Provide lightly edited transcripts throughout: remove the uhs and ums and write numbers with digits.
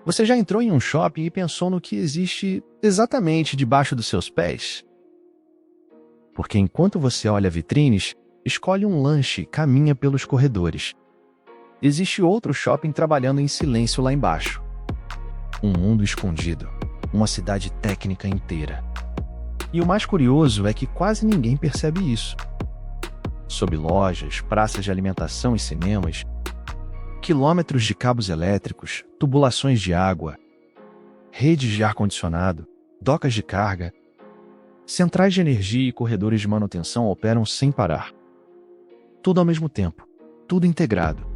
Você já entrou em um shopping e pensou no que existe exatamente debaixo dos seus pés? Porque enquanto você olha vitrines, escolhe um lanche e caminha pelos corredores. Existe outro shopping trabalhando em silêncio lá embaixo. Um mundo escondido, uma cidade técnica inteira. E o mais curioso é que quase ninguém percebe isso. Sob lojas, praças de alimentação e cinemas, quilômetros de cabos elétricos, tubulações de água, redes de ar-condicionado, docas de carga, centrais de energia e corredores de manutenção operam sem parar. Tudo ao mesmo tempo, tudo integrado.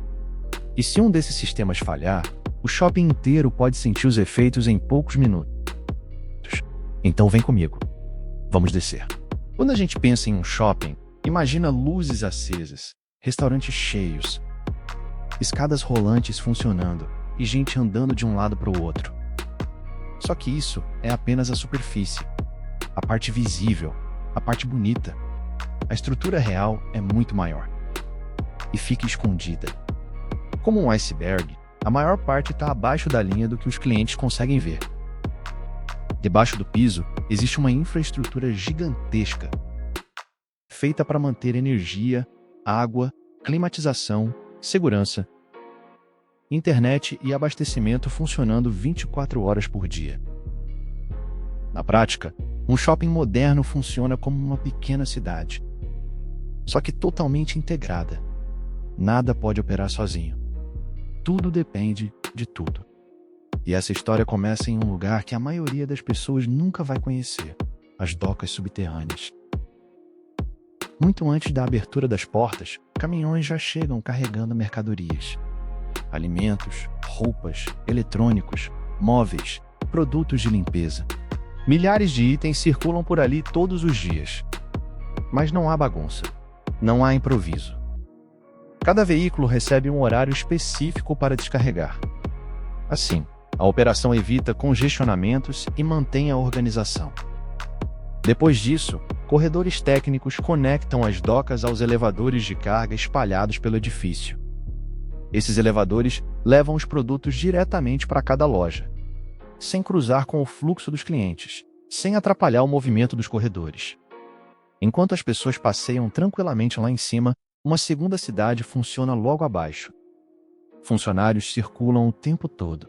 E se um desses sistemas falhar, o shopping inteiro pode sentir os efeitos em poucos minutos. Então vem comigo. Vamos descer. Quando a gente pensa em um shopping, imagina luzes acesas, restaurantes cheios, escadas rolantes funcionando e gente andando de um lado para o outro. Só que isso é apenas a superfície, a parte visível, a parte bonita. A estrutura real é muito maior e fica escondida. Como um iceberg, a maior parte está abaixo da linha do que os clientes conseguem ver. Debaixo do piso, existe uma infraestrutura gigantesca, feita para manter energia, água, climatização, segurança, internet e abastecimento funcionando 24 horas por dia. Na prática, um shopping moderno funciona como uma pequena cidade, só que totalmente integrada. Nada pode operar sozinho. Tudo depende de tudo. E essa história começa em um lugar que a maioria das pessoas nunca vai conhecer: as docas subterrâneas. Muito antes da abertura das portas, caminhões já chegam carregando mercadorias. Alimentos, roupas, eletrônicos, móveis, produtos de limpeza. Milhares de itens circulam por ali todos os dias. Mas não há bagunça. Não há improviso. Cada veículo recebe um horário específico para descarregar. Assim, a operação evita congestionamentos e mantém a organização. Depois disso, corredores técnicos conectam as docas aos elevadores de carga espalhados pelo edifício. Esses elevadores levam os produtos diretamente para cada loja, sem cruzar com o fluxo dos clientes, sem atrapalhar o movimento dos corredores. Enquanto as pessoas passeiam tranquilamente lá em cima, uma segunda cidade funciona logo abaixo. Funcionários circulam o tempo todo.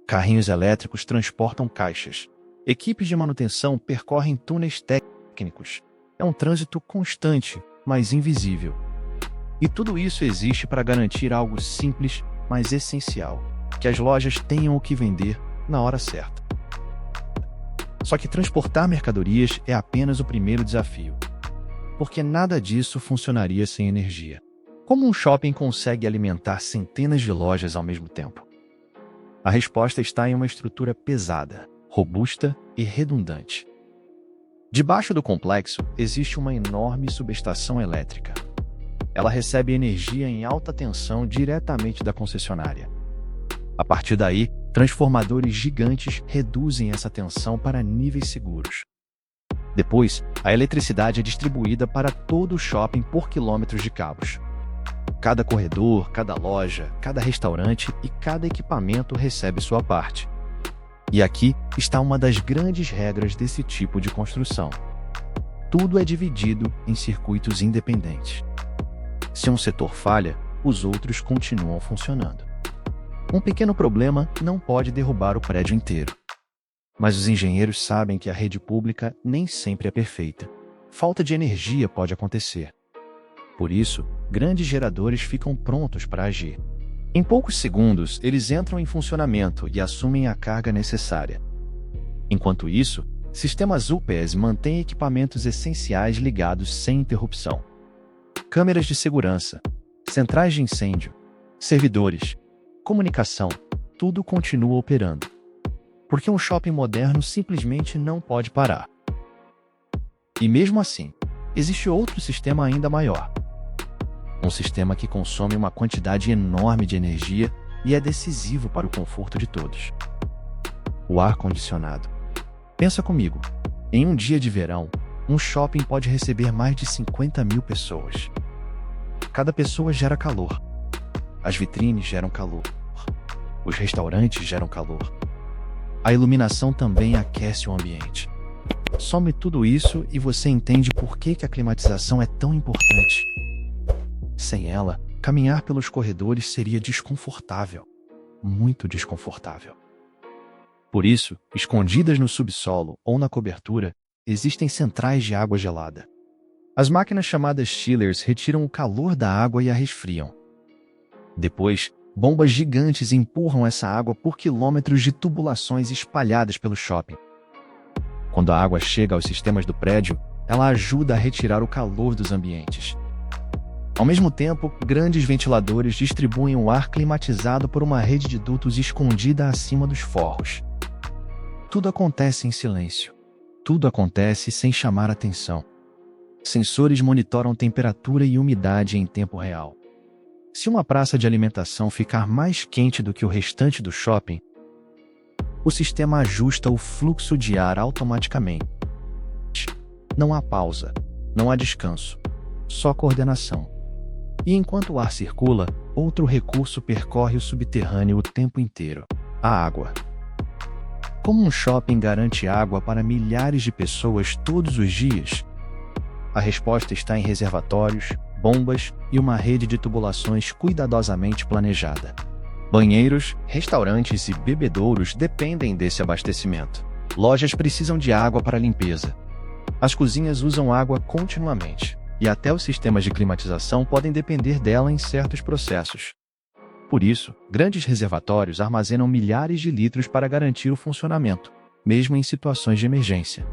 Carrinhos elétricos transportam caixas. Equipes de manutenção percorrem túneis técnicos. É um trânsito constante, mas invisível. E tudo isso existe para garantir algo simples, mas essencial: que as lojas tenham o que vender na hora certa. Só que transportar mercadorias é apenas o primeiro desafio, porque nada disso funcionaria sem energia. Como um shopping consegue alimentar centenas de lojas ao mesmo tempo? A resposta está em uma estrutura pesada, robusta e redundante. Debaixo do complexo existe uma enorme subestação elétrica. Ela recebe energia em alta tensão diretamente da concessionária. A partir daí, transformadores gigantes reduzem essa tensão para níveis seguros. Depois, a eletricidade é distribuída para todo o shopping por quilômetros de cabos. Cada corredor, cada loja, cada restaurante e cada equipamento recebe sua parte. E aqui está uma das grandes regras desse tipo de construção. Tudo é dividido em circuitos independentes. Se um setor falha, os outros continuam funcionando. Um pequeno problema não pode derrubar o prédio inteiro. Mas os engenheiros sabem que a rede pública nem sempre é perfeita. Falta de energia pode acontecer. Por isso, grandes geradores ficam prontos para agir. Em poucos segundos, eles entram em funcionamento e assumem a carga necessária. Enquanto isso, sistemas UPS mantêm equipamentos essenciais ligados sem interrupção. Câmeras de segurança, centrais de incêndio, servidores, comunicação, tudo continua operando. Porque um shopping moderno simplesmente não pode parar. E mesmo assim, existe outro sistema ainda maior. Um sistema que consome uma quantidade enorme de energia e é decisivo para o conforto de todos. O ar-condicionado. Pensa comigo, em um dia de verão, um shopping pode receber mais de 50 mil pessoas. Cada pessoa gera calor. As vitrines geram calor. Os restaurantes geram calor. A iluminação também aquece o ambiente. Some tudo isso e você entende por que a climatização é tão importante. Sem ela, caminhar pelos corredores seria desconfortável. Muito desconfortável. Por isso, escondidas no subsolo ou na cobertura, existem centrais de água gelada. As máquinas chamadas chillers retiram o calor da água e a resfriam. Depois, bombas gigantes empurram essa água por quilômetros de tubulações espalhadas pelo shopping. Quando a água chega aos sistemas do prédio, ela ajuda a retirar o calor dos ambientes. Ao mesmo tempo, grandes ventiladores distribuem o ar climatizado por uma rede de dutos escondida acima dos forros. Tudo acontece em silêncio. Tudo acontece sem chamar atenção. Sensores monitoram temperatura e umidade em tempo real. Se uma praça de alimentação ficar mais quente do que o restante do shopping, o sistema ajusta o fluxo de ar automaticamente. Não há pausa, não há descanso, só coordenação. E enquanto o ar circula, outro recurso percorre o subterrâneo o tempo inteiro: a água. Como um shopping garante água para milhares de pessoas todos os dias? A resposta está em reservatórios, bombas e uma rede de tubulações cuidadosamente planejada. Banheiros, restaurantes e bebedouros dependem desse abastecimento. Lojas precisam de água para limpeza. As cozinhas usam água continuamente, e até os sistemas de climatização podem depender dela em certos processos. Por isso, grandes reservatórios armazenam milhares de litros para garantir o funcionamento, mesmo em situações de emergência.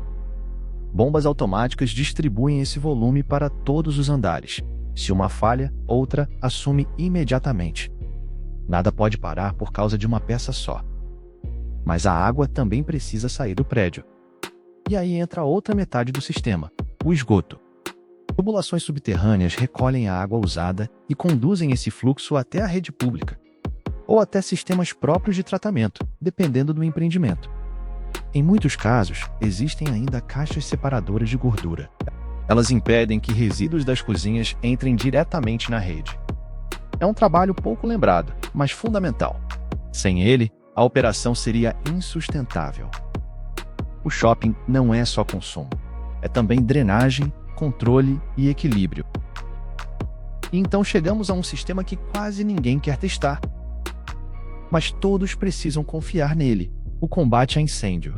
Bombas automáticas distribuem esse volume para todos os andares. Se uma falha, outra assume imediatamente. Nada pode parar por causa de uma peça só. Mas a água também precisa sair do prédio. E aí entra a outra metade do sistema, o esgoto. Tubulações subterrâneas recolhem a água usada e conduzem esse fluxo até a rede pública, ou até sistemas próprios de tratamento, dependendo do empreendimento. Em muitos casos, existem ainda caixas separadoras de gordura. Elas impedem que resíduos das cozinhas entrem diretamente na rede. É um trabalho pouco lembrado, mas fundamental. Sem ele, a operação seria insustentável. O shopping não é só consumo, é também drenagem, controle e equilíbrio. E então chegamos a um sistema que quase ninguém quer testar. Mas todos precisam confiar nele: o combate a incêndio.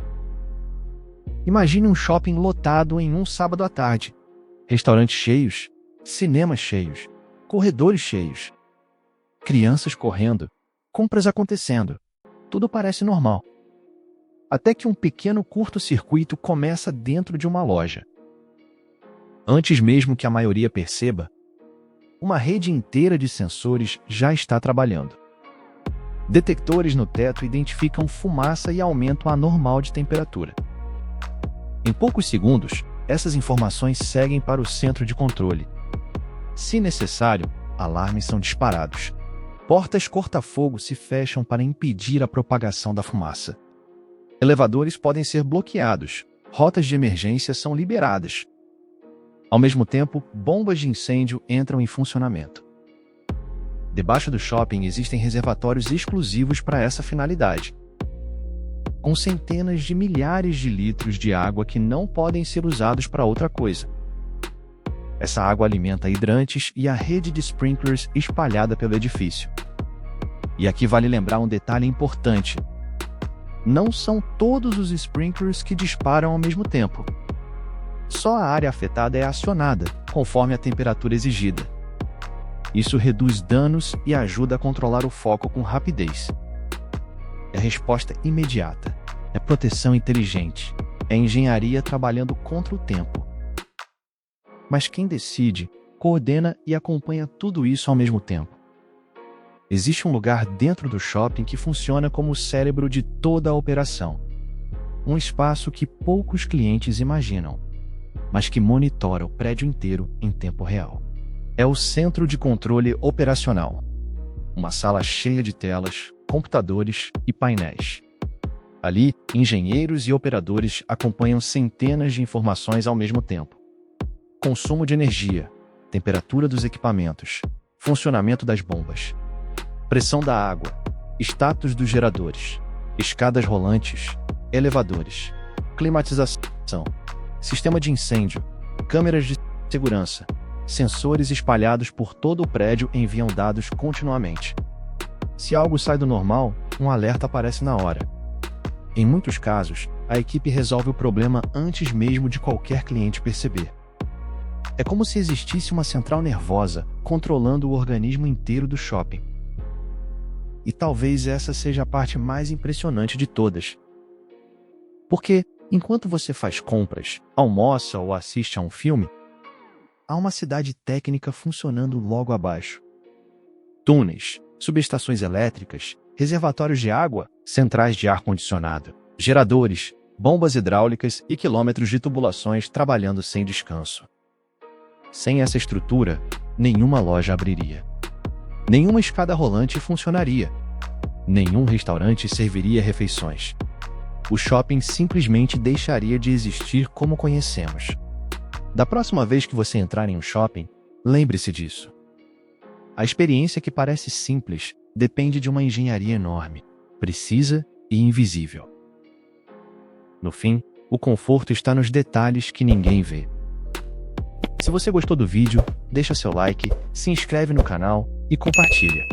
Imagine um shopping lotado em um sábado à tarde. Restaurantes cheios, cinemas cheios, corredores cheios, crianças correndo, compras acontecendo. Tudo parece normal. Até que um pequeno curto-circuito começa dentro de uma loja. Antes mesmo que a maioria perceba, uma rede inteira de sensores já está trabalhando. Detectores no teto identificam fumaça e aumento anormal de temperatura. Em poucos segundos, essas informações seguem para o centro de controle. Se necessário, alarmes são disparados. Portas corta-fogo se fecham para impedir a propagação da fumaça. Elevadores podem ser bloqueados, rotas de emergência são liberadas. Ao mesmo tempo, bombas de incêndio entram em funcionamento. Debaixo do shopping existem reservatórios exclusivos para essa finalidade, com centenas de milhares de litros de água que não podem ser usados para outra coisa. Essa água alimenta hidrantes e a rede de sprinklers espalhada pelo edifício. E aqui vale lembrar um detalhe importante: não são todos os sprinklers que disparam ao mesmo tempo. Só a área afetada é acionada, conforme a temperatura exigida. Isso reduz danos e ajuda a controlar o foco com rapidez. É resposta imediata. É proteção inteligente. É engenharia trabalhando contra o tempo. Mas quem decide, coordena e acompanha tudo isso ao mesmo tempo? Existe um lugar dentro do shopping que funciona como o cérebro de toda a operação. Um espaço que poucos clientes imaginam, mas que monitora o prédio inteiro em tempo real. É o Centro de Controle Operacional. Uma sala cheia de telas, computadores e painéis. Ali, engenheiros e operadores acompanham centenas de informações ao mesmo tempo. Consumo de energia, temperatura dos equipamentos, funcionamento das bombas, pressão da água, Status dos geradores: escadas rolantes, elevadores, climatização, sistema de incêndio, câmeras de segurança, sensores espalhados por todo o prédio enviam dados continuamente. Se algo sai do normal, um alerta aparece na hora. Em muitos casos, a equipe resolve o problema antes mesmo de qualquer cliente perceber. É como se existisse uma central nervosa controlando o organismo inteiro do shopping. E talvez essa seja a parte mais impressionante de todas. Porque, enquanto você faz compras, almoça ou assiste a um filme, há uma cidade técnica funcionando logo abaixo. Túneis, subestações elétricas, reservatórios de água, centrais de ar-condicionado, geradores, bombas hidráulicas e quilômetros de tubulações trabalhando sem descanso. Sem essa estrutura, nenhuma loja abriria. Nenhuma escada rolante funcionaria. Nenhum restaurante serviria refeições. O shopping simplesmente deixaria de existir como conhecemos. Da próxima vez que você entrar em um shopping, lembre-se disso. A experiência que parece simples depende de uma engenharia enorme, precisa e invisível. No fim, o conforto está nos detalhes que ninguém vê. Se você gostou do vídeo, deixa seu like, se inscreve no canal e compartilha.